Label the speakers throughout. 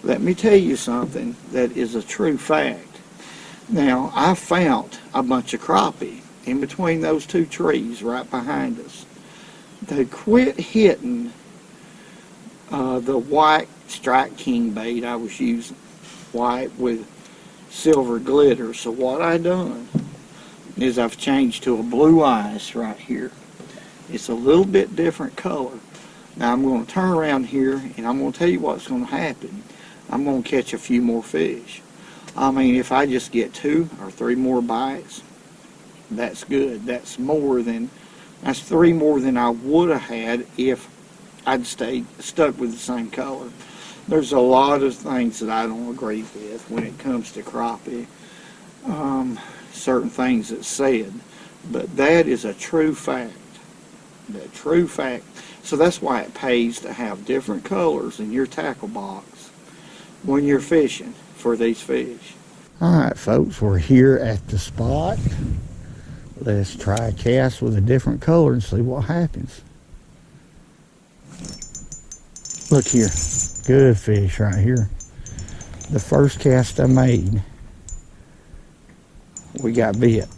Speaker 1: Let me tell you something that is a true fact. Now, I found a bunch of crappie in between those two trees right behind us. They quit hitting the white strike king bait I was using, white with silver glitter. So what I done is I've changed to a blue ice right here. It's a little bit different color. Now I'm going to turn around here and I'm going to tell you what's going to happen. I'm going to catch a few more fish. I mean, if I just get 2 or 3 more bites, that's good. That's 3 more than I would have had if I'd stuck with the same color. There's a lot of things that I don't agree with when it comes to crappie. Certain things that's said, but that is a true fact. That true fact. So that's why it pays to have different colors in your tackle box when you're fishing for these fish. Alright folks, we're here at the spot. Let's try a cast with a different color and see what happens. Look here, good fish right here. The first cast I made, we got bit.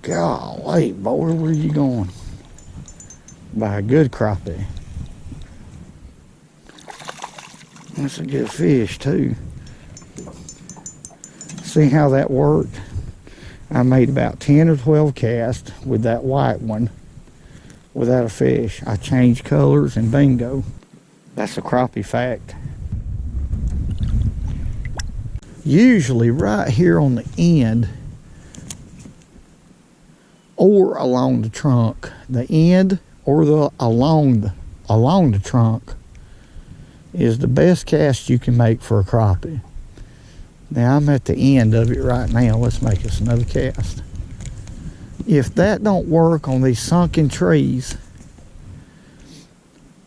Speaker 1: Golly, boy, where are you going? By a good crappie. That's a good fish too. See how that worked? I made about 10 or 12 casts with that white one without a fish. I changed colors and bingo. That's a crappie fact. Usually right here on the end or along the trunk, the end or the along the trunk is the best cast you can make for a crappie. Now I'm at the end of it right now. Let's make us another cast. If that don't work on these sunken trees,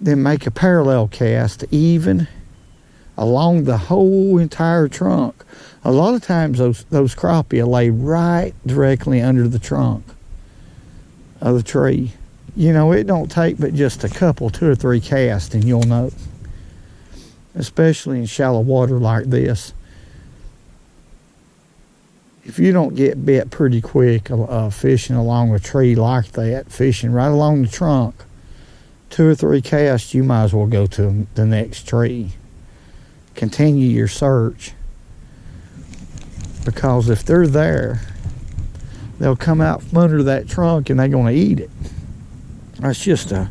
Speaker 1: then make a parallel cast even along the whole entire trunk. A lot of times those crappie will lay right directly under the trunk of the tree. You know, it don't take but just a couple, 2 or 3 casts and you'll know. Especially in shallow water like this. If you don't get bit pretty quick fishing along a tree like that, fishing right along the trunk, 2 or 3 casts, you might as well go to the next tree. Continue your search. Because if they're there, they'll come out from under that trunk and they're going to eat it. That's just a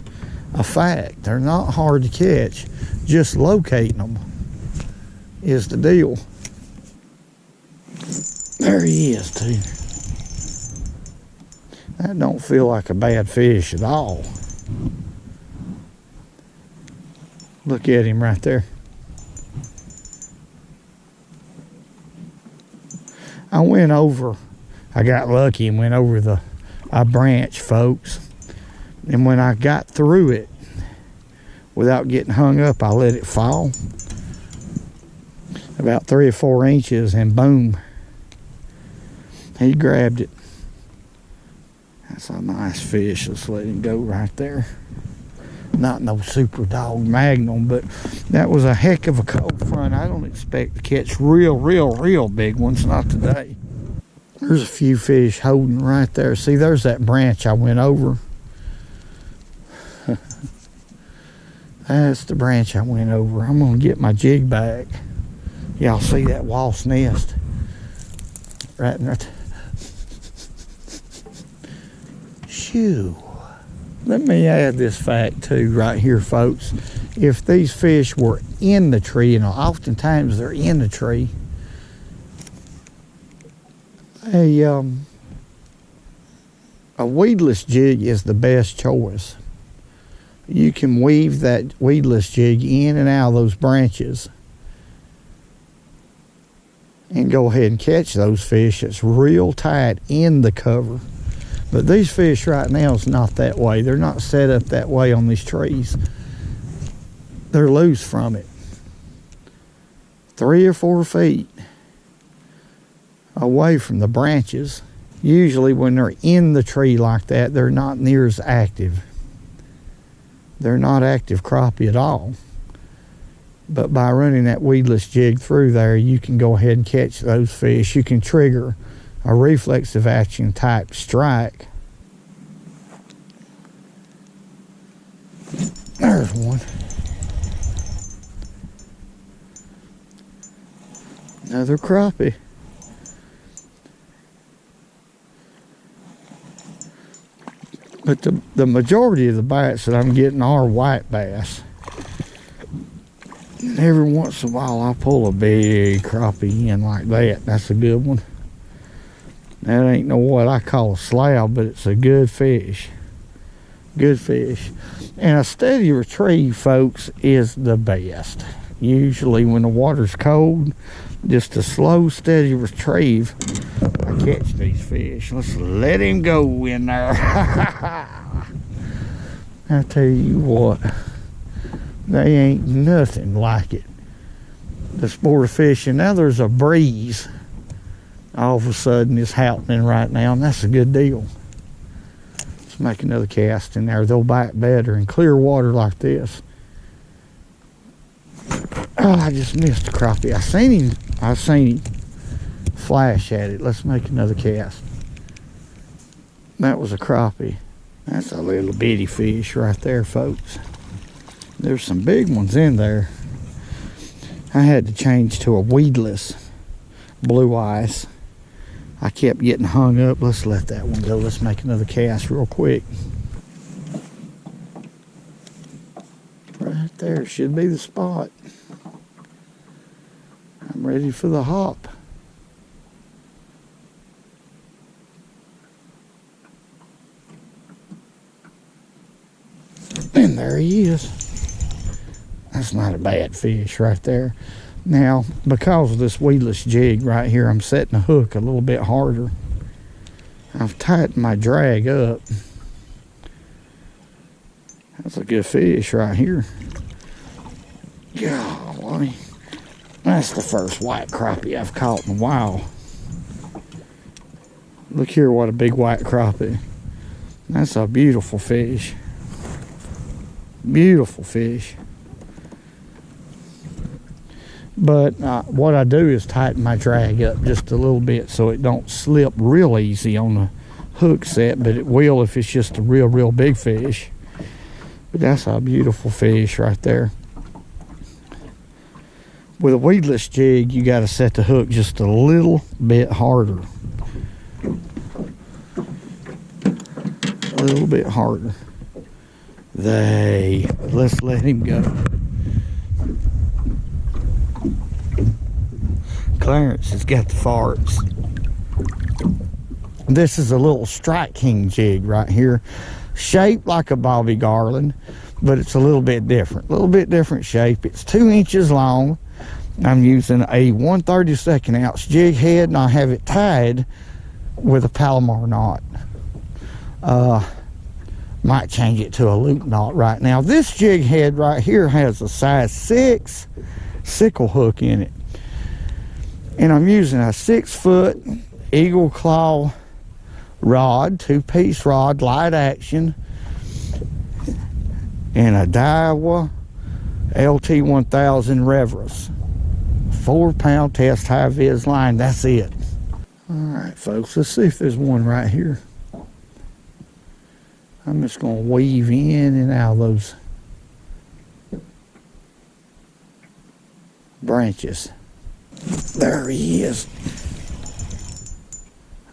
Speaker 1: fact. They're not hard to catch. Just locating them is the deal. There he is too. That don't feel like a bad fish at all. Look at him right there. I went over, I got lucky and went over a branch, folks. And when I got through it, without getting hung up, I let it fall. About 3 or 4 inches and boom. He grabbed it. That's a nice fish. Let's let him go right there. Not no super dog magnum, but that was a heck of a cold front. I don't expect to catch real big ones, not today. There's a few fish holding right there. See, there's that branch I went over. That's the branch I went over. I'm gonna get my jig back. Y'all see that wasp nest? Right in there. Shoo. Let me add this fact too right here, folks. If these fish were in the tree, and oftentimes they're in the tree, a weedless jig is the best choice. You can weave that weedless jig in and out of those branches and go ahead and catch those fish. It's real tight in the cover. But these fish right now is not that way. They're not set up that way on these trees. They're loose from it. 3 or 4 feet away from the branches. Usually when they're in the tree like that, they're not near as active. They're not active crappie at all. But by running that weedless jig through there, you can go ahead and catch those fish. You can trigger a reflexive action type strike. There's one. Another crappie. But the majority of the bites that I'm getting are white bass. And every once in a while I'll pull a big crappie in like that. That's a good one. That ain't no what I call a slab, but it's a good fish. Good fish. And a steady retrieve, folks, is the best. Usually when the water's cold, just a slow, steady retrieve, I catch these fish. Let's let him go in there. I tell you what, they ain't nothing like it. The sport of fishing. Now there's a breeze. All of a sudden it's happening right now, and that's a good deal. Let's make another cast in there. They'll bite better in clear water like this. Oh, I just missed a crappie. I seen him flash at it. Let's make another cast. That was a crappie. That's a little bitty fish right there, folks. There's some big ones in there. I had to change to a weedless blue ice. I kept getting hung up. Let's let that one go. Let's make another cast real quick. Right there should be the spot. I'm ready for the hop. And there he is. That's not a bad fish right there. Now, because of this weedless jig right here, I'm setting the hook a little bit harder. I've tightened my drag up. That's a good fish right here. Golly. That's the first white crappie I've caught in a while. Look here, what a big white crappie. That's a beautiful fish. Beautiful fish. But what I do is tighten my drag up just a little bit so it don't slip real easy on the hook set, but it will if it's just a real big fish. But that's a beautiful fish right there. With a weedless jig, you got to set the hook just a little bit harder. A little bit harder. Let's let him go. Clarence has got the farts. This is a little Strike King jig right here. Shaped like a Bobby Garland, but it's a little bit different. A little bit different shape. It's 2 inches long. I'm using a 1/32 ounce jig head, and I have it tied with a Palomar knot. Might change it to a loop knot right now. This jig head right here has a size 6 sickle hook in it. And I'm using a 6-foot Eagle Claw rod, 2-piece rod, light action, and a Daiwa LT1000 Reverus. 4-pound test high vis line. That's it. All right, folks, let's see if there's one right here. I'm just going to weave in and out of those branches. There he is.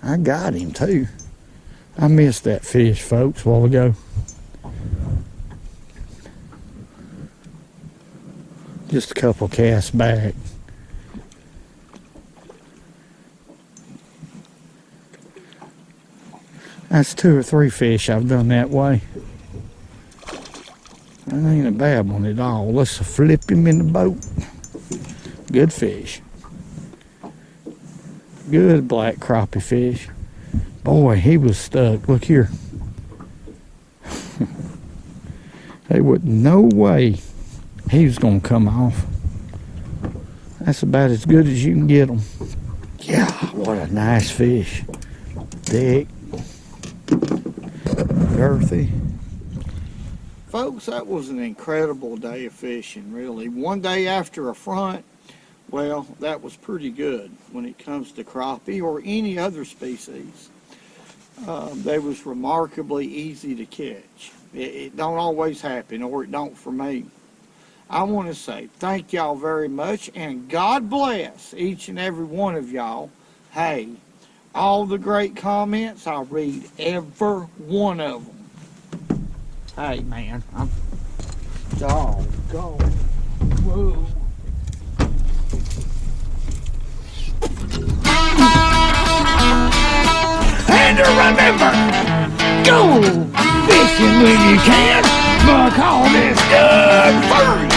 Speaker 1: I got him too. I missed that fish, folks, a while ago. Just a couple casts back. That's 2 or 3 fish I've done that way. That ain't a bad one at all. Let's flip him in the boat. Good fish. Good black crappie fish. Boy, he was stuck. Look here. There was no way he was going to come off. That's about as good as you can get them. Yeah, what a nice fish. Thick. Girthy. folks, that was an incredible day of fishing, really. One day after a front, well, that was pretty good when it comes to crappie or any other species. They was remarkably easy to catch. It don't always happen, or it don't for me. I want to say thank y'all very much, and God bless each and every one of y'all. Hey, all the great comments, I'll read every one of them. Hey, man, I'm doggone. Whoa. And remember, go fishing when you can, because it's good for you.